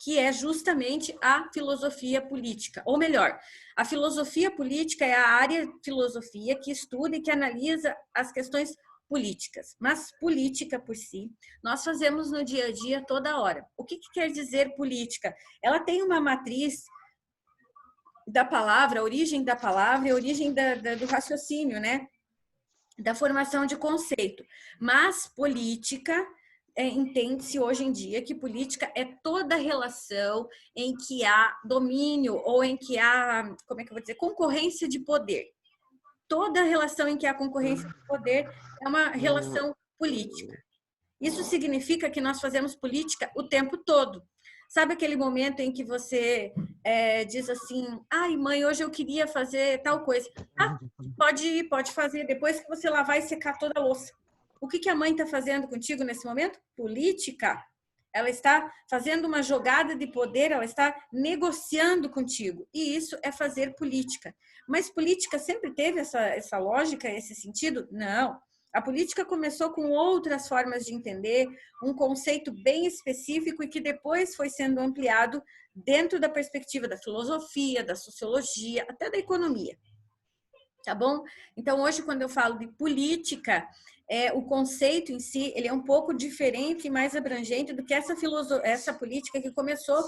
que é justamente a filosofia política. Ou melhor, a filosofia política é a área de filosofia que estuda e que analisa as questões políticas. Mas política por si, nós fazemos no dia a dia toda hora. O que quer dizer política? Ela tem uma matriz da palavra, a origem da palavra e a origem do raciocínio, né? Da formação de conceito. Mas política, entende-se hoje em dia que política é toda relação em que há domínio ou em que há, como é que eu vou dizer, concorrência de poder. Toda relação em que há concorrência de poder é uma relação política. Isso significa que nós fazemos política o tempo todo. Sabe aquele momento em que você diz assim, ai mãe, hoje eu queria fazer tal coisa. Ah, pode ir, pode fazer, depois que você lavar e secar toda a louça. O que a mãe está fazendo contigo nesse momento? Política. Ela está fazendo uma jogada de poder, ela está negociando contigo. E isso é fazer política. Mas política sempre teve essa lógica, esse sentido? Não. A política começou com outras formas de entender, um conceito bem específico e que depois foi sendo ampliado dentro da perspectiva da filosofia, da sociologia, até da economia. Tá bom? Então, hoje, quando eu falo de política, o conceito em si, ele é um pouco diferente e mais abrangente do que essa política que começou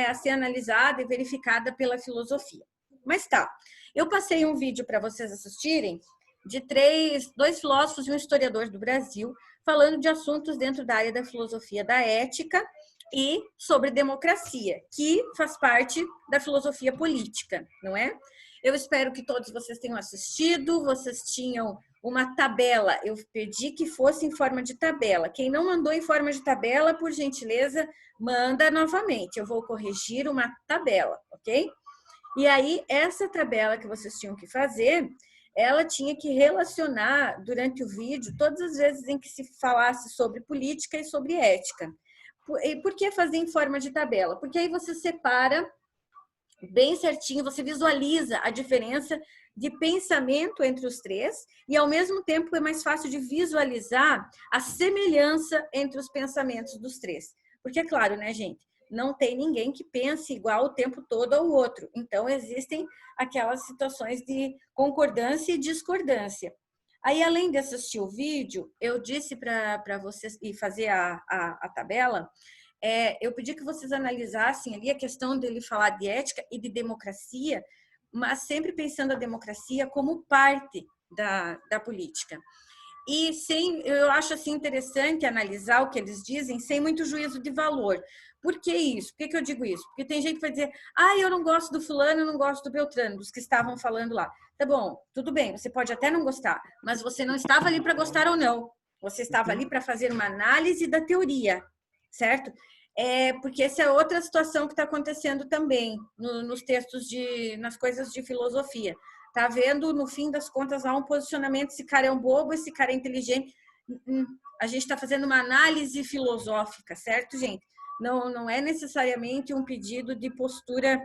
a ser analisada e verificada pela filosofia. Mas tá, eu passei um vídeo para vocês assistirem de dois filósofos e um historiador do Brasil, falando de assuntos dentro da área da filosofia da ética e sobre democracia, que faz parte da filosofia política, não é? Eu espero que todos vocês tenham assistido, vocês tinham uma tabela, eu pedi que fosse em forma de tabela. Quem não mandou em forma de tabela, por gentileza, manda novamente. Eu vou corrigir uma tabela, ok? E aí, essa tabela que vocês tinham que fazer, ela tinha que relacionar, durante o vídeo, todas as vezes em que se falasse sobre política e sobre ética. E por que fazer em forma de tabela? Porque aí você separa bem certinho, você visualiza a diferença de pensamento entre os três e, ao mesmo tempo, é mais fácil de visualizar a semelhança entre os pensamentos dos três. Porque, é claro, né, gente? Não tem ninguém que pense igual o tempo todo ao outro. Então, existem aquelas situações de concordância e discordância. Aí, além de assistir o vídeo, eu disse para vocês e fazer a tabela, eu pedi que vocês analisassem ali a questão dele falar de ética e de democracia, mas sempre pensando a democracia como parte da política. E eu acho assim interessante analisar o que eles dizem sem muito juízo de valor. Por que isso? Por que eu digo isso? Porque tem gente que vai dizer, eu não gosto do fulano, eu não gosto do Beltrano, dos que estavam falando lá. Tá bom, tudo bem, você pode até não gostar, mas você não estava ali para gostar ou não. Você estava ali para fazer uma análise da teoria, certo? Porque essa é outra situação que está acontecendo também nos textos, nas coisas de filosofia. Tá vendo, no fim das contas, há um posicionamento, esse cara é um bobo, esse cara é inteligente. A gente está fazendo uma análise filosófica, certo, gente? Não é necessariamente um pedido de postura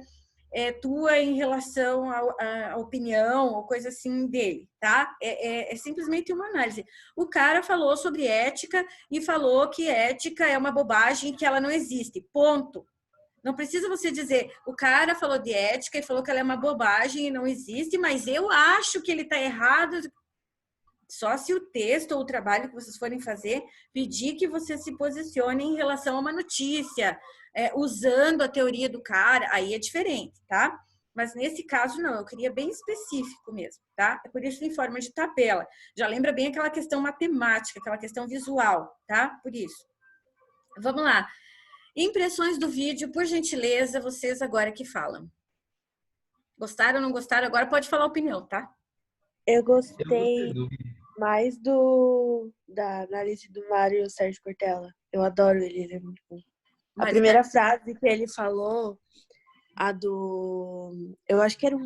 tua em relação à opinião ou coisa assim dele, tá? É simplesmente uma análise. O cara falou sobre ética e falou que ética é uma bobagem, que ela não existe, ponto. Não precisa você dizer, o cara falou de ética e falou que ela é uma bobagem e não existe, mas eu acho que ele está errado. Só se o texto ou o trabalho que vocês forem fazer pedir que você se posicione em relação a uma notícia, usando a teoria do cara, aí é diferente, tá? Mas nesse caso, não, eu queria bem específico mesmo, tá? É por isso em forma de tabela. Já lembra bem aquela questão matemática, aquela questão visual, tá? Por isso. Vamos lá. Impressões do vídeo, por gentileza, vocês agora que falam. Gostaram ou não gostaram? Agora pode falar a opinião, tá? Eu gostei mais da análise do Mário Sérgio Cortella. Eu adoro ele é muito bom. A primeira frase que ele falou, eu acho que era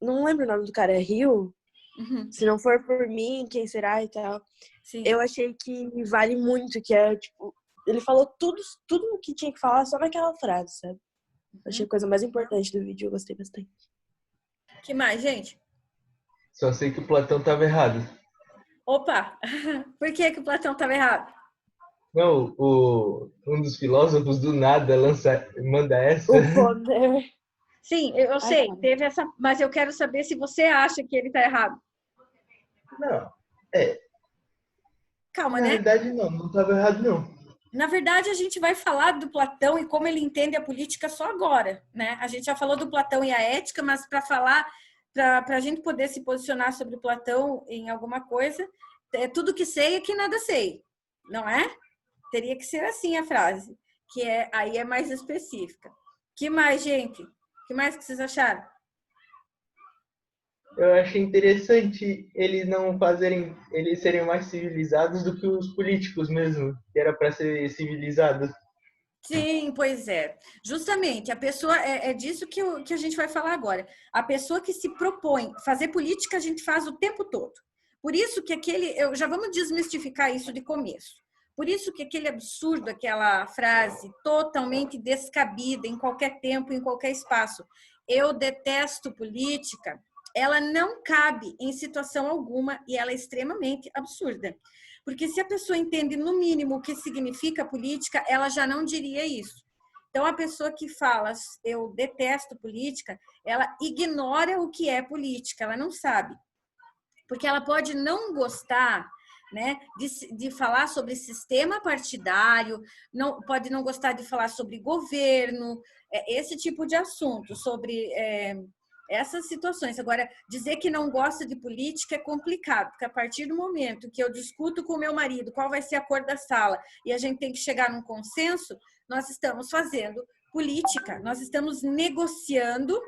não lembro o nome do cara, é Rio? Uhum. Se não for por mim, quem será e tal. Sim. Eu achei que vale muito, que é, tipo, ele falou tudo o que tinha que falar só naquela frase, sabe? Achei a coisa mais importante do vídeo, eu gostei bastante. Que mais, gente? Só sei que o Platão estava errado. Opa! Por que o Platão estava errado? Não, um dos filósofos do nada manda essa. O Bonner. Sim, eu Ai, sei, cara. teve essa, mas eu quero saber se você acha que ele está errado. Não, Calma, na né? verdade não estava errado não. Na verdade, a gente vai falar do Platão e como ele entende a política só agora, né? A gente já falou do Platão e a ética, mas para falar, para a gente poder se posicionar sobre o Platão em alguma coisa, é tudo que sei é que nada sei, não é? Teria que ser assim a frase, que aí é mais específica. Que mais, gente? Que mais que vocês acharam? Eu achei interessante eles não fazerem, eles serem mais civilizados do que os políticos mesmo, que era para ser civilizado. Sim, pois é. Justamente, a pessoa é disso que a gente vai falar agora. A pessoa que se propõe fazer política, a gente faz o tempo todo. Por isso que já vamos desmistificar isso de começo. Por isso que aquele absurdo, aquela frase totalmente descabida em qualquer tempo, em qualquer espaço, eu detesto política, ela não cabe em situação alguma e ela é extremamente absurda. Porque se a pessoa entende, no mínimo, o que significa política, ela já não diria isso. Então, a pessoa que fala, eu detesto política, ela ignora o que é política, ela não sabe. Porque ela pode não gostar, né, de falar sobre sistema partidário, pode não gostar de falar sobre governo, esse tipo de assunto, sobre essas situações. Agora, dizer que não gosta de política é complicado, porque a partir do momento que eu discuto com o meu marido qual vai ser a cor da sala e a gente tem que chegar num consenso, nós estamos fazendo política, nós estamos negociando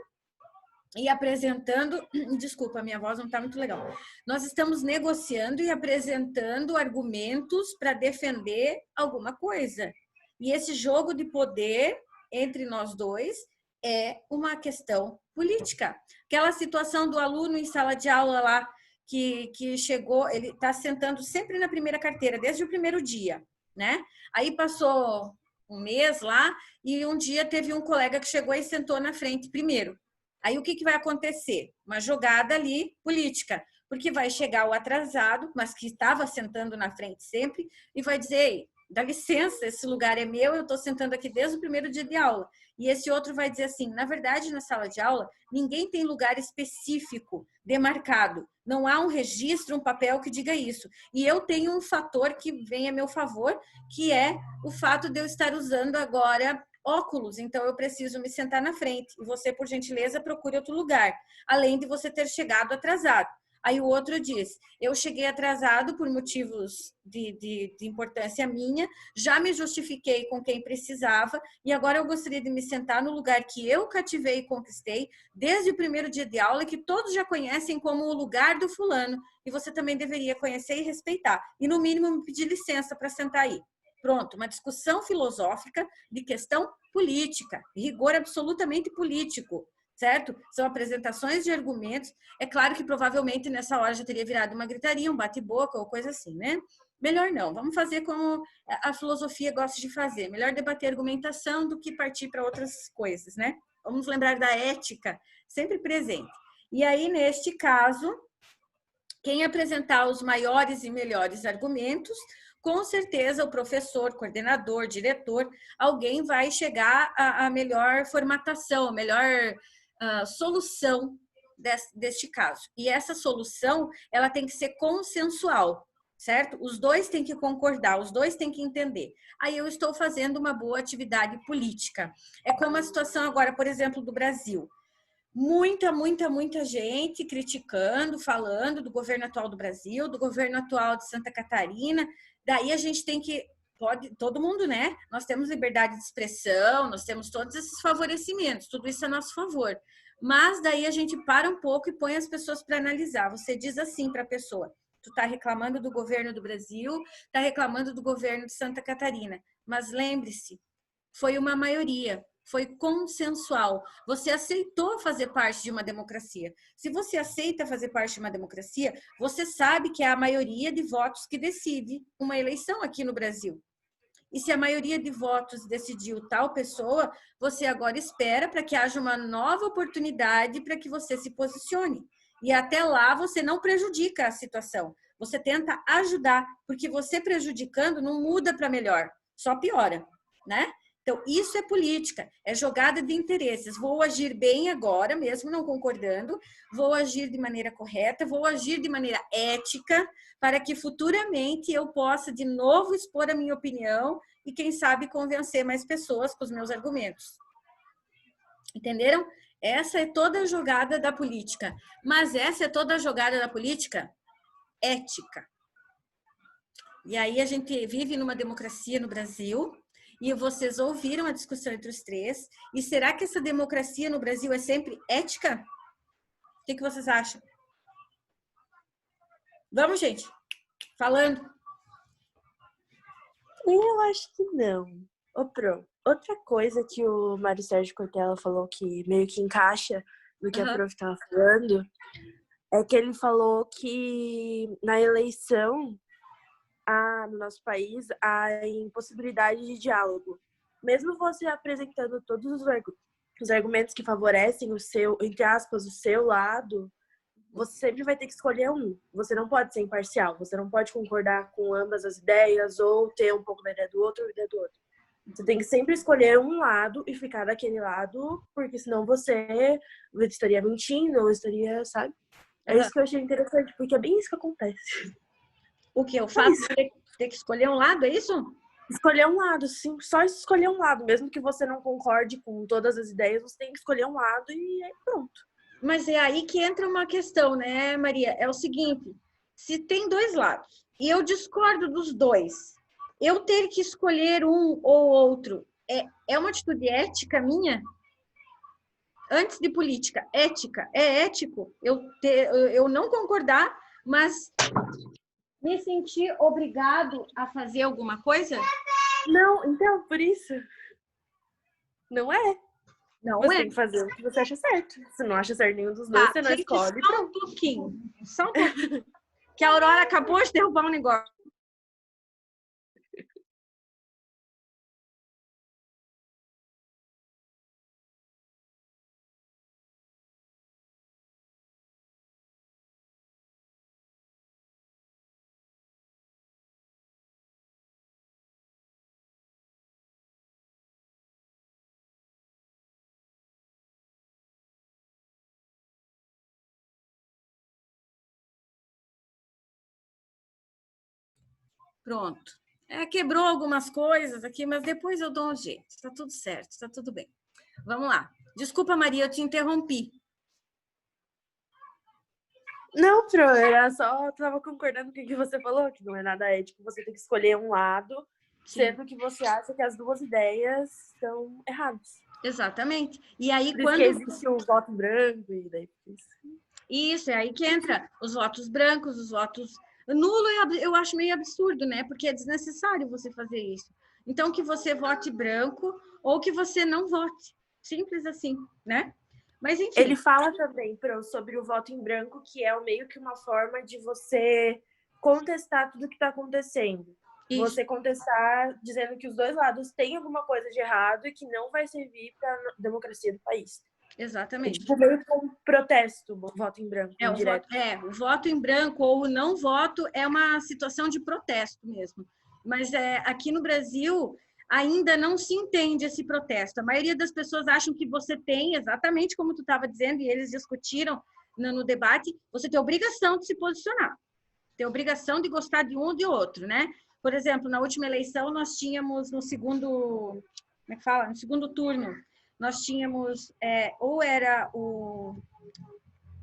e apresentando, desculpa, minha voz não está muito legal. Nós estamos negociando e apresentando argumentos para defender alguma coisa. E esse jogo de poder entre nós dois é uma questão política. Aquela situação do aluno em sala de aula lá, que chegou, ele está sentando sempre na primeira carteira, desde o primeiro dia, né? Aí passou um mês lá e um dia teve um colega que chegou e sentou na frente primeiro. Aí o que vai acontecer? Uma jogada ali política, porque vai chegar o atrasado, mas que estava sentando na frente sempre, e vai dizer: ei, dá licença, esse lugar é meu, eu estou sentando aqui desde o primeiro dia de aula. E esse outro vai dizer assim: na verdade, na sala de aula, ninguém tem lugar específico, demarcado. Não há um registro, um papel que diga isso. E eu tenho um fator que vem a meu favor, que é o fato de eu estar usando agora óculos, então eu preciso me sentar na frente. E você, por gentileza, procure outro lugar, além de você ter chegado atrasado. Aí o outro diz: eu cheguei atrasado por motivos de importância minha, já me justifiquei com quem precisava, e agora eu gostaria de me sentar no lugar que eu cativei e conquistei desde o primeiro dia de aula, que todos já conhecem como o lugar do fulano, e você também deveria conhecer e respeitar. E, no mínimo, me pedir licença para sentar aí. Pronto, uma discussão filosófica de questão política, rigor absolutamente político, certo? São apresentações de argumentos. É claro que provavelmente nessa hora já teria virado uma gritaria, um bate-boca ou coisa assim, né? Melhor não, vamos fazer como a filosofia gosta de fazer. Melhor debater argumentação do que partir para outras coisas, né? Vamos lembrar da ética sempre presente. E aí, neste caso, quem apresentar os maiores e melhores argumentos, com certeza o professor, coordenador, diretor, alguém vai chegar à melhor formatação, à melhor solução deste caso. E essa solução, ela tem que ser consensual, certo? Os dois têm que concordar, os dois têm que entender. Aí eu estou fazendo uma boa atividade política. É como a situação agora, por exemplo, do Brasil. Muita gente criticando, falando do governo atual do Brasil, do governo atual de Santa Catarina. Daí a gente tem que, todo mundo, né? Nós temos liberdade de expressão, nós temos todos esses favorecimentos, tudo isso a nosso favor. Mas daí a gente para um pouco e põe as pessoas para analisar. Você diz assim para a pessoa: tu está reclamando do governo do Brasil, está reclamando do governo de Santa Catarina. Mas lembre-se, foi uma maioria, foi consensual. Você aceitou fazer parte de uma democracia. Se você aceita fazer parte de uma democracia, você sabe que é a maioria de votos que decide uma eleição aqui no Brasil. E se a maioria de votos decidiu tal pessoa, você agora espera para que haja uma nova oportunidade para que você se posicione. E até lá você não prejudica a situação. Você tenta ajudar, porque você prejudicando não muda para melhor, só piora, né? Então, isso é política, é jogada de interesses. Vou agir bem agora, mesmo não concordando, vou agir de maneira correta, vou agir de maneira ética, para que futuramente eu possa de novo expor a minha opinião e, quem sabe, convencer mais pessoas com os meus argumentos. Entenderam? Essa é toda a jogada da política. Mas essa é toda a jogada da política ética. E aí a gente vive numa democracia no Brasil, e vocês ouviram a discussão entre os três, e será que essa democracia no Brasil é sempre ética? O que vocês acham? Vamos, gente, falando. Eu acho que não. Ô, Pro, outra coisa que o Mário Sérgio Cortella falou que meio que encaixa no que a Prof estava falando, é que ele falou que na eleição no nosso país a impossibilidade de diálogo. Mesmo você apresentando todos os argumentos que favorecem o seu, entre aspas, o seu lado, você sempre vai ter que escolher um. Você não pode ser imparcial, você não pode concordar com ambas as ideias ou ter um pouco da ideia do outro ou da ideia do outro. Você tem que sempre escolher um lado e ficar daquele lado, porque senão você estaria mentindo ou estaria, sabe? É isso que eu achei interessante, porque é bem isso que acontece. O que eu faço? Ter que escolher um lado, é isso? Escolher um lado, sim. Só escolher um lado. Mesmo que você não concorde com todas as ideias, você tem que escolher um lado e aí pronto. Mas é aí que entra uma questão, né, Maria? É o seguinte, se tem dois lados e eu discordo dos dois, eu ter que escolher um ou outro é uma atitude ética minha? Antes de política, ética. É ético eu não concordar, mas me sentir obrigado a fazer alguma coisa? Não, então, por isso. Não é. Não você é. tem que fazer o que você acha certo. Se não acha certo nenhum dos dois, você não escolhe. Só um pouquinho. Só um pouquinho. Que a Aurora acabou de derrubar um negócio. Pronto. Quebrou algumas coisas aqui, mas depois eu dou um jeito. Está tudo certo, está tudo bem. Vamos lá. Desculpa, Maria, eu te interrompi. Não, Pro, eu só estava concordando com o que você falou, que não é nada ético. Você tem que escolher um lado, sendo que você acha que as duas ideias estão erradas. Exatamente. E aí, Por isso que existe o voto branco e daí... Isso, é aí que entra os votos brancos, os votos... Nulo eu acho meio absurdo, né? Porque é desnecessário você fazer isso. Então, que você vote branco ou que você não vote. Simples assim, né? Mas, enfim. Ele fala também, Pro, sobre o voto em branco, que é meio que uma forma de você contestar tudo que está acontecendo. Isso. Você contestar dizendo que os dois lados têm alguma coisa de errado e que não vai servir para a democracia do país. Exatamente. É tipo meio que um protesto, o voto em branco. O voto em branco ou o não voto é uma situação de protesto mesmo. Mas aqui no Brasil ainda não se entende esse protesto. A maioria das pessoas acham que você tem, exatamente como tu estava dizendo, e eles discutiram no debate, você tem obrigação de se posicionar. Tem obrigação de gostar de um ou de outro, né? Por exemplo, na última eleição nós tínhamos no segundo, como é que fala? No segundo turno, nós tínhamos, ou era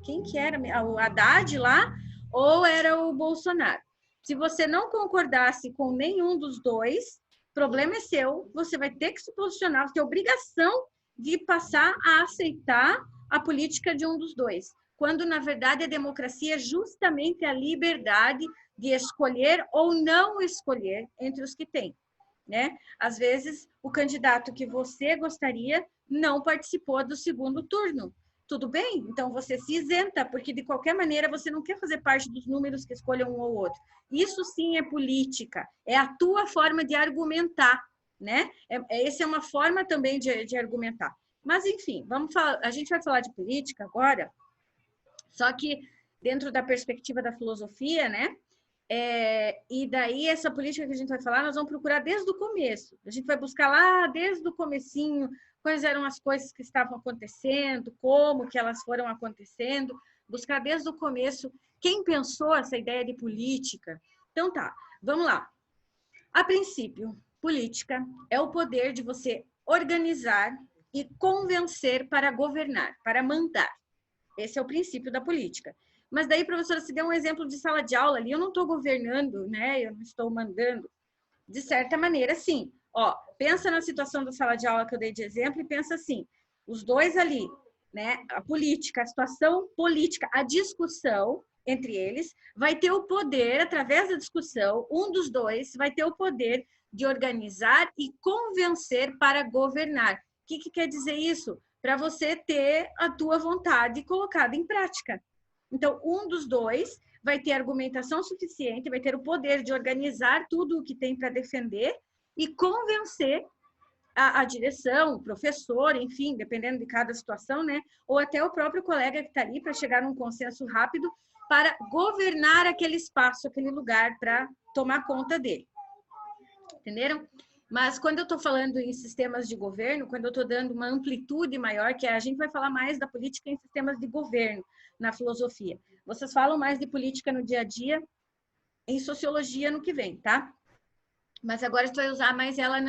quem que era? O Haddad lá, ou era o Bolsonaro. Se você não concordasse com nenhum dos dois, o problema é seu, você vai ter que se posicionar, você tem obrigação de passar a aceitar a política de um dos dois. Quando, na verdade, a democracia é justamente a liberdade de escolher ou não escolher entre os que tem, né? Às vezes, o candidato que você gostaria não participou do segundo turno. Tudo bem? Então, você se isenta, porque, de qualquer maneira, você não quer fazer parte dos números que escolham um ou outro. Isso, sim, é política. É a tua forma de argumentar, né? Essa é uma forma também de argumentar. Mas, enfim, a gente vai falar de política agora, só que dentro da perspectiva da filosofia, né? E daí, essa política que a gente vai falar, nós vamos procurar desde o começo. A gente vai buscar lá desde o comecinho, quais eram as coisas que estavam acontecendo, como que elas foram acontecendo, buscar desde o começo quem pensou essa ideia de política. Então tá, vamos lá. A princípio, política é o poder de você organizar e convencer para governar, para mandar. Esse é o princípio da política. Mas daí, professora, se deu um exemplo de sala de aula ali, eu não estou governando, né? Eu não estou mandando. De certa maneira, sim. Ó, pensa na situação da sala de aula que eu dei de exemplo e pensa assim, os dois ali, né? A política, a situação política, a discussão entre eles vai ter o poder, através da discussão, um dos dois vai ter o poder de organizar e convencer para governar. O que quer dizer isso? Para você ter a tua vontade colocada em prática. Então, um dos dois vai ter argumentação suficiente, vai ter o poder de organizar tudo o que tem para defender e convencer a direção, o professor, enfim, dependendo de cada situação, né? Ou até o próprio colega que está ali para chegar num consenso rápido para governar aquele espaço, aquele lugar, para tomar conta dele. Entenderam? Mas quando eu estou falando em sistemas de governo, quando eu estou dando uma amplitude maior, que a gente vai falar mais da política em sistemas de governo na filosofia. Vocês falam mais de política no dia a dia, em sociologia no que vem, tá? Mas agora a gente vai usar mais ela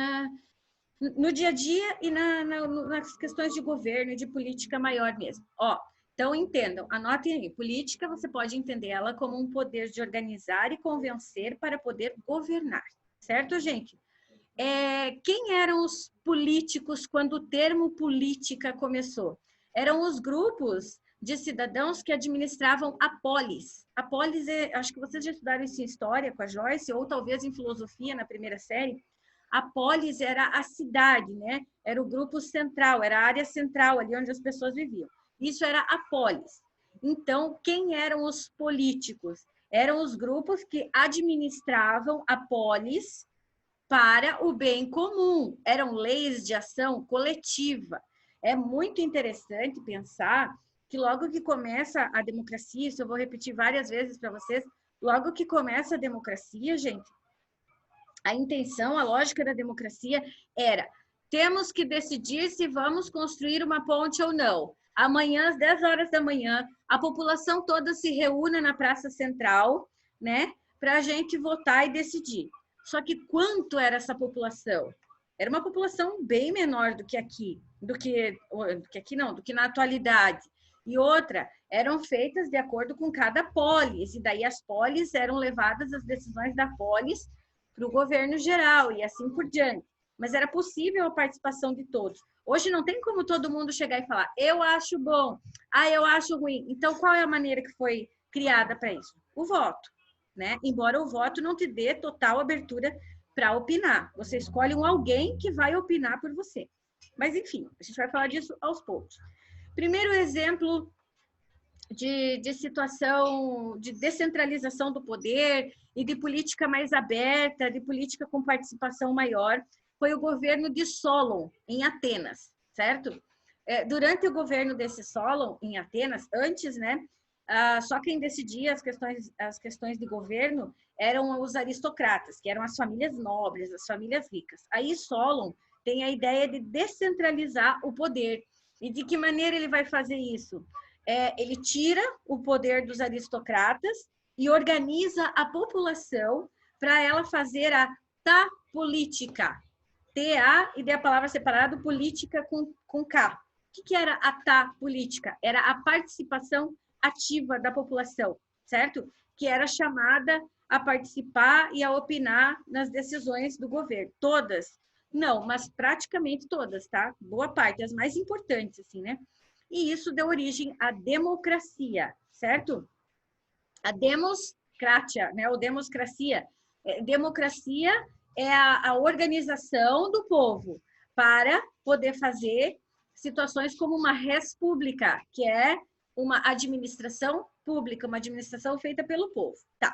no dia a dia e nas questões de governo e de política maior mesmo. Ó, então entendam, anotem aí, política você pode entender ela como um poder de organizar e convencer para poder governar, certo, gente? Quem eram os políticos quando o termo política começou? Eram os grupos de cidadãos que administravam a polis. A polis, acho que vocês já estudaram isso em história com a Joyce, ou talvez em filosofia na primeira série. A polis era a cidade, né? Era o grupo central, era a área central ali onde as pessoas viviam. Isso era a polis. Então, quem eram os políticos? Eram os grupos que administravam a polis para o bem comum. Eram leis de ação coletiva. É muito interessante pensar que logo que começa a democracia, isso eu vou repetir várias vezes para vocês, logo que começa a democracia, gente, a intenção, a lógica da democracia era: temos que decidir se vamos construir uma ponte ou não. Amanhã, às 10 horas da manhã, a população toda se reúne na Praça Central, né, para a gente votar e decidir. Só que quanto era essa população? Era uma população bem menor do que aqui, do que na atualidade. E outra, eram feitas de acordo com cada polis, e daí as polis eram levadas, as decisões da polis, para o governo geral e assim por diante. Mas era possível a participação de todos. Hoje não tem como todo mundo chegar e falar, eu acho bom, eu acho ruim. Então, qual é a maneira que foi criada para isso? O voto, né? Embora o voto não te dê total abertura para opinar. Você escolhe alguém que vai opinar por você. Mas, enfim, a gente vai falar disso aos poucos. Primeiro exemplo de situação de descentralização do poder e de política mais aberta, de política com participação maior, foi o governo de Solon, em Atenas, certo? Durante o governo desse Solon, em Atenas, antes, né, só quem decidia as questões de governo eram os aristocratas, que eram as famílias nobres, as famílias ricas. Aí Solon tem a ideia de descentralizar o poder. E de que maneira ele vai fazer isso? Ele tira o poder dos aristocratas e organiza a população para ela fazer a política. T-A e de a palavra separada, política com K. O que era a política? Era a participação ativa da população, certo? Que era chamada a participar e a opinar nas decisões do governo. Todas? Não, mas praticamente todas, tá? Boa parte, as mais importantes, assim, né? E isso deu origem à democracia, certo? A democracia, né? Ou democracia. Democracia é a organização do povo para poder fazer situações como uma res pública, que é uma administração pública, uma administração feita pelo povo. Tá.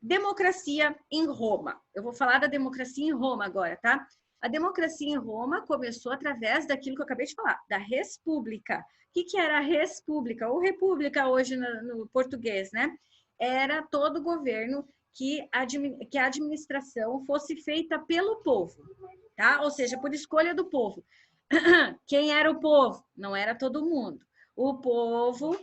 Democracia em Roma. Eu vou falar da democracia em Roma agora, tá? A democracia em Roma começou através daquilo que eu acabei de falar, da res pública. O que era a res pública? Ou república hoje no português, né? Era todo governo que a administração fosse feita pelo povo, tá? Ou seja, por escolha do povo. Quem era o povo? Não era todo mundo. O povo,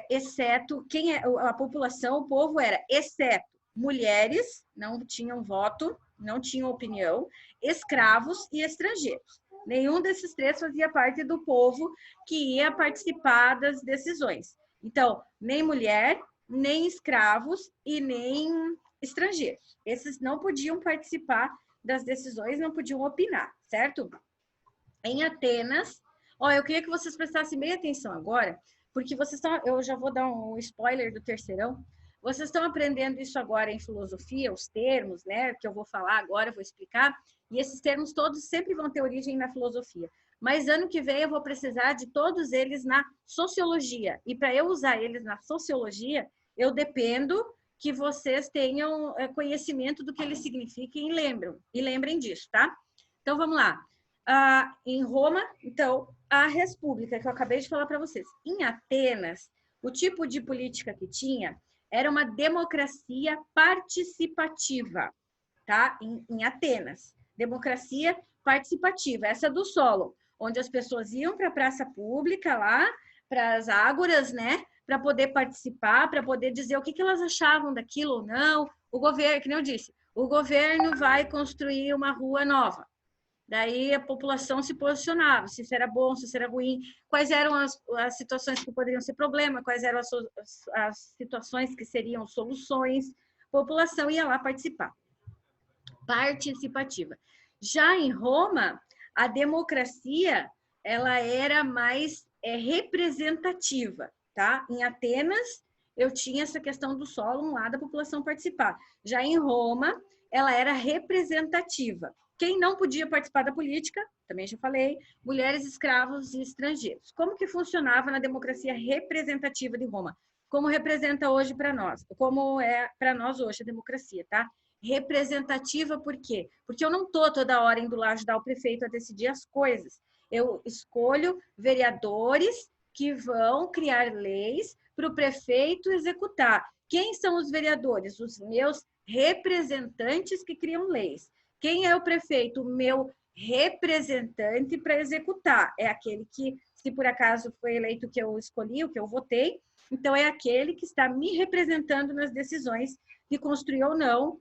exceto quem é a população, o povo era exceto mulheres, não tinham voto, não tinham opinião, escravos e estrangeiros. Nenhum desses três fazia parte do povo que ia participar das decisões. Então, nem mulher, nem escravos e nem estrangeiros. Esses não podiam participar das decisões, não podiam opinar, certo? Em Atenas, eu queria que vocês prestassem bem atenção agora, porque eu já vou dar um spoiler do terceirão. Vocês estão aprendendo isso agora em filosofia, os termos, né, que eu vou falar agora, vou explicar, e esses termos todos sempre vão ter origem na filosofia. Mas ano que vem eu vou precisar de todos eles na sociologia. E para eu usar eles na sociologia, eu dependo que vocês tenham conhecimento do que eles significam e lembrem disso, tá? Então vamos lá. Em Roma, então, a república que eu acabei de falar para vocês. Em Atenas, o tipo de política que tinha era uma democracia participativa, tá? Em Atenas, democracia participativa, essa do Solon, onde as pessoas iam para a praça pública lá, para as ágoras, né? Para poder participar, para poder dizer o que elas achavam daquilo ou não. O governo, que nem eu disse, o governo vai construir uma rua nova. Daí a população se posicionava, se isso era bom, se isso era ruim, quais eram as situações que poderiam ser problema, quais eram as situações que seriam soluções. A população ia lá participar. Participativa. Já em Roma, a democracia ela era mais representativa, tá? Em Atenas, eu tinha essa questão do solo lá da população participar. Já em Roma, ela era representativa. Quem não podia participar da política, também já falei, mulheres, escravos e estrangeiros. Como que funcionava na democracia representativa de Roma? Como representa hoje para nós? Como é para nós hoje a democracia, tá? Representativa por quê? Porque eu não estou toda hora indo lá ajudar o prefeito a decidir as coisas. Eu escolho vereadores que vão criar leis para o prefeito executar. Quem são os vereadores? Os meus representantes que criam leis. Quem é o prefeito? O meu representante para executar. É aquele que, se por acaso foi eleito o que eu escolhi, o que eu votei, então é aquele que está me representando nas decisões de construir ou não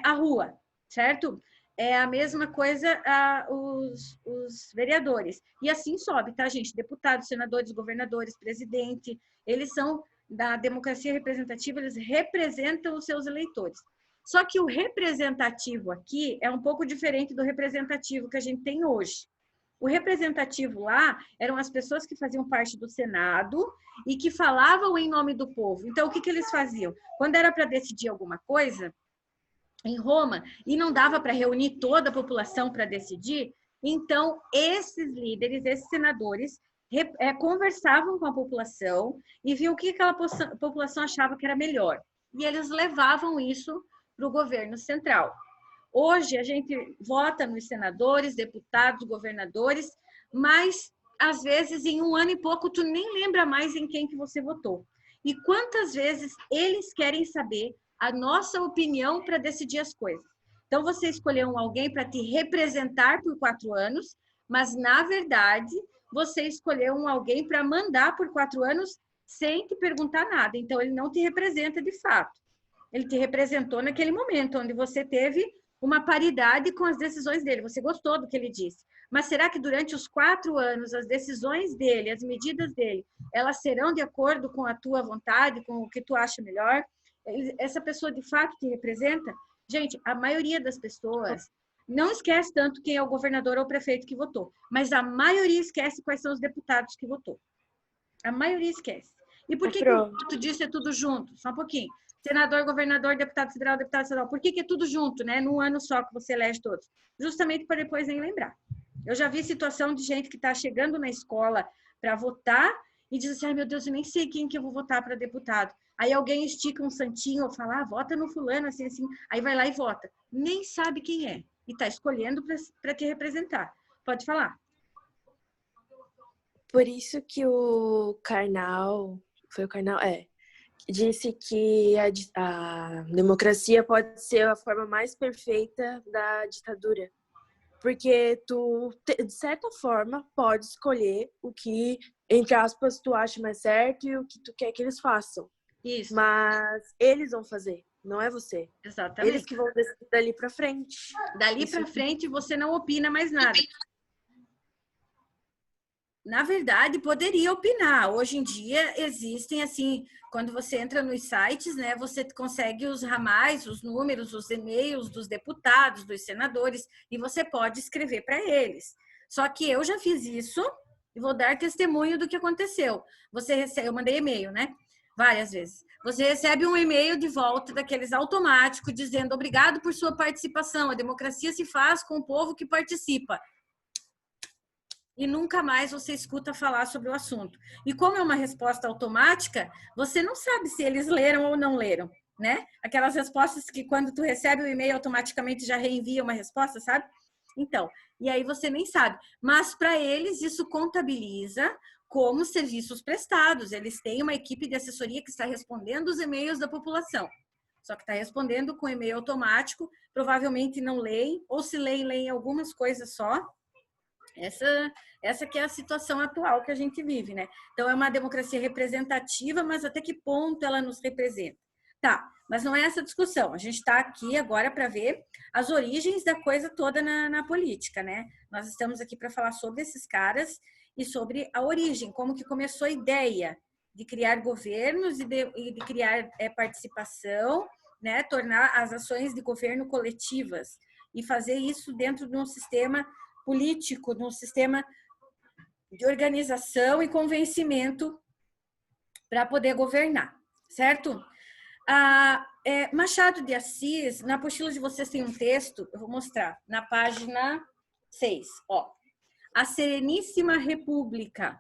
a rua, certo? É a mesma coisa os vereadores. E assim sobe, tá, gente? Deputados, senadores, governadores, presidente, eles são da democracia representativa, eles representam os seus eleitores. Só que o representativo aqui é um pouco diferente do representativo que a gente tem hoje. O representativo lá eram as pessoas que faziam parte do Senado e que falavam em nome do povo. Então, o que eles faziam? Quando era para decidir alguma coisa, em Roma, e não dava para reunir toda a população para decidir, então esses líderes, esses senadores, conversavam com a população e viam o que aquela população achava que era melhor. E eles levavam isso para o governo central. Hoje, a gente vota nos senadores, deputados, governadores, mas, às vezes, em um ano e pouco, tu nem lembra mais em quem que você votou. E quantas vezes eles querem saber a nossa opinião para decidir as coisas. Então, você escolheu alguém para te representar por 4 anos, mas, na verdade, você escolheu alguém para mandar por 4 anos sem te perguntar nada. Então, ele não te representa de fato. Ele te representou naquele momento, onde você teve uma paridade com as decisões dele. Você gostou do que ele disse. Mas será que durante os 4 anos, as decisões dele, as medidas dele, elas serão de acordo com a tua vontade, com o que tu acha melhor? Essa pessoa de fato te representa? Gente, a maioria das pessoas não esquece tanto quem é o governador ou o prefeito que votou, mas a maioria esquece quais são os deputados que votou. A maioria esquece. E por que o voto disso é tudo junto? Só um pouquinho. Senador, governador, deputado federal, deputado estadual. Por que é tudo junto, né? Num ano só que você elege todos? Justamente para depois nem lembrar. Eu já vi situação de gente que está chegando na escola para votar e diz assim, ai meu Deus, eu nem sei quem que eu vou votar para deputado. Aí alguém estica um santinho ou fala, vota no fulano, assim, assim. Aí vai lá e vota. Nem sabe quem é. E está escolhendo para te representar. Pode falar. Por isso que o Karnal, foi o Karnal? disse que a democracia pode ser a forma mais perfeita da ditadura. Porque tu, de certa forma, pode escolher o que, entre aspas, tu acha mais certo e o que tu quer que eles façam. Isso. Mas eles vão fazer, não é você. Exatamente. Eles que vão decidir dali pra frente. Dali para frente, você não opina mais nada. Na verdade, poderia opinar. Hoje em dia existem assim, quando você entra nos sites, né, você consegue os ramais, os números, os e-mails dos deputados, dos senadores, e você pode escrever para eles. Só que eu já fiz isso e vou dar testemunho do que aconteceu. Você recebe, eu mandei e-mail, né? Várias vezes. Você recebe um e-mail de volta daqueles automáticos dizendo obrigado por sua participação. A democracia se faz com o povo que participa. E nunca mais você escuta falar sobre o assunto. E como é uma resposta automática, você não sabe se eles leram ou não leram, né? Aquelas respostas que quando tu recebe o e-mail automaticamente já reenvia uma resposta, sabe? Então, e aí você nem sabe. Mas para eles isso contabiliza como serviços prestados. Eles têm uma equipe de assessoria que está respondendo os e-mails da população. Só que está respondendo com e-mail automático, provavelmente não leem, ou se leem algumas coisas só. Essa que é a situação atual que a gente vive, né? Então, é uma democracia representativa, mas até que ponto ela nos representa? Tá, mas não é essa discussão. A gente está aqui agora para ver as origens da coisa toda na política, né? Nós estamos aqui para falar sobre esses caras e sobre a origem, como que começou a ideia de criar governos e de criar participação, né? Tornar as ações de governo coletivas e fazer isso dentro de um sistema político, num sistema de organização e convencimento para poder governar, certo? Machado de Assis, na apostila de vocês tem um texto, eu vou mostrar, na página 6, ó. A Sereníssima República.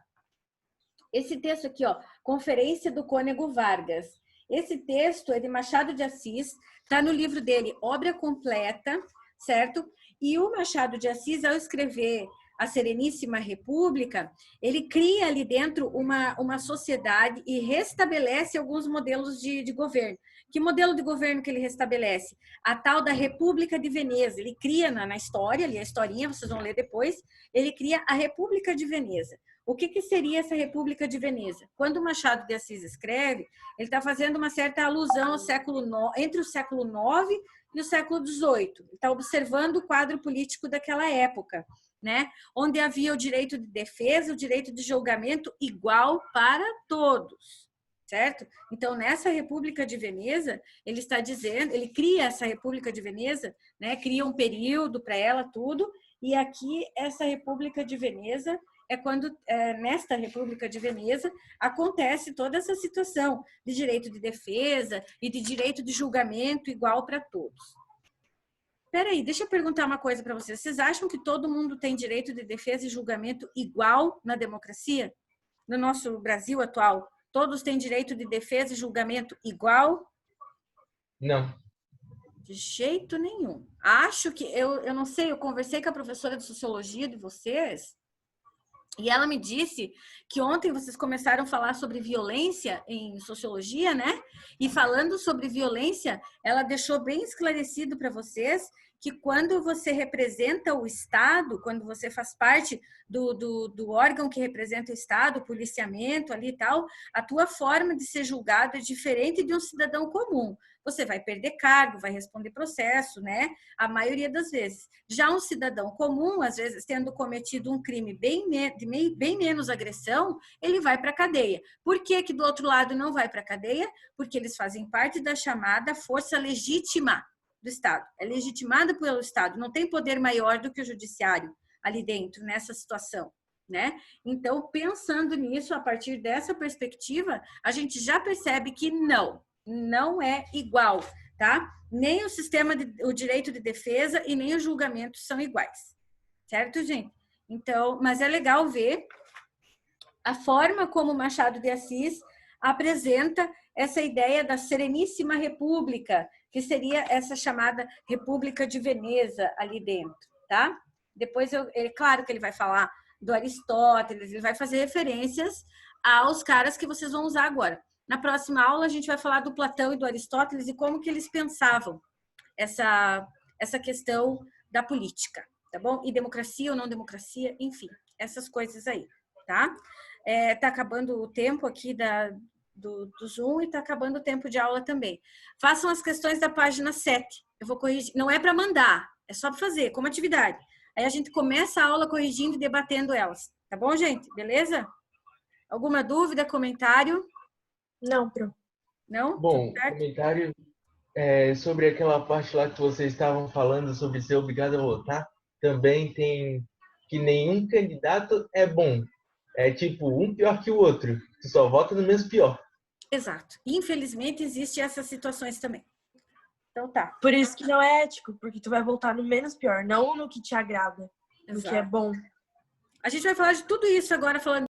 Esse texto aqui, ó, Conferência do Cônego Vargas. Esse texto é de Machado de Assis, está no livro dele, Obra Completa, certo? E o Machado de Assis, ao escrever A Sereníssima República, ele cria ali dentro uma sociedade e restabelece alguns modelos de governo. Que modelo de governo que ele restabelece? A tal da República de Veneza. Ele cria na história, ali a historinha, vocês vão ler depois, ele cria a República de Veneza. O que seria essa República de Veneza? Quando o Machado de Assis escreve, ele está fazendo uma certa alusão ao entre o século IX e o século XVIII. Ele está observando o quadro político daquela época, né? Onde havia o direito de defesa, o direito de julgamento igual para todos, certo? Então, nessa República de Veneza, ele está dizendo, ele cria essa República de Veneza, né? Cria um período para ela, tudo, e aqui, essa República de Veneza é quando, nesta República de Veneza, acontece toda essa situação de direito de defesa e de direito de julgamento igual para todos. Peraí, deixa eu perguntar uma coisa para vocês. Vocês acham que todo mundo tem direito de defesa e julgamento igual na democracia? No nosso Brasil atual, todos têm direito de defesa e julgamento igual? Não. De jeito nenhum. Acho que, eu não sei, eu conversei com a professora de Sociologia de vocês, e ela me disse que ontem vocês começaram a falar sobre violência em sociologia, né? E falando sobre violência, ela deixou bem esclarecido para vocês que quando você representa o Estado, quando você faz parte do órgão que representa o Estado, o policiamento ali e tal, a tua forma de ser julgado é diferente de um cidadão comum. Você vai perder cargo, vai responder processo, né? A maioria das vezes. Já um cidadão comum, às vezes, tendo cometido um crime bem menos agressão, ele vai para a cadeia. Por que que do outro lado não vai para a cadeia? Porque eles fazem parte da chamada força legítima do Estado. É legitimada pelo Estado, não tem poder maior do que o judiciário ali dentro, nessa situação, né? Então, pensando nisso, a partir dessa perspectiva, a gente já percebe que não é igual, tá? Nem o sistema, o direito de defesa e nem o julgamento são iguais, certo, gente? Então, mas é legal ver a forma como Machado de Assis apresenta essa ideia da Sereníssima República, que seria essa chamada República de Veneza ali dentro, tá? Depois, claro que ele vai falar do Aristóteles, ele vai fazer referências aos caras que vocês vão usar agora. Na próxima aula, a gente vai falar do Platão e do Aristóteles e como que eles pensavam essa questão da política, tá bom? E democracia ou não democracia, enfim, essas coisas aí, tá? Tá acabando o tempo aqui do Zoom e tá acabando o tempo de aula também. Façam as questões da página 7. Eu vou corrigir, não é para mandar, é só para fazer, como atividade. Aí a gente começa a aula corrigindo e debatendo elas, tá bom, gente? Beleza? Alguma dúvida, comentário? Não, Pro. Não? Bom, Tudo certo? comentário sobre aquela parte lá que vocês estavam falando sobre ser obrigado a votar. Também tem que nenhum candidato é bom. É tipo, um pior que o outro. Tu só vota no mesmo pior. Exato. Infelizmente, existem essas situações também. Então tá. Por isso que não é ético, porque tu vai voltar no menos pior, não no que te agrada, no que é Exato. bom. A gente vai falar de tudo isso agora, falando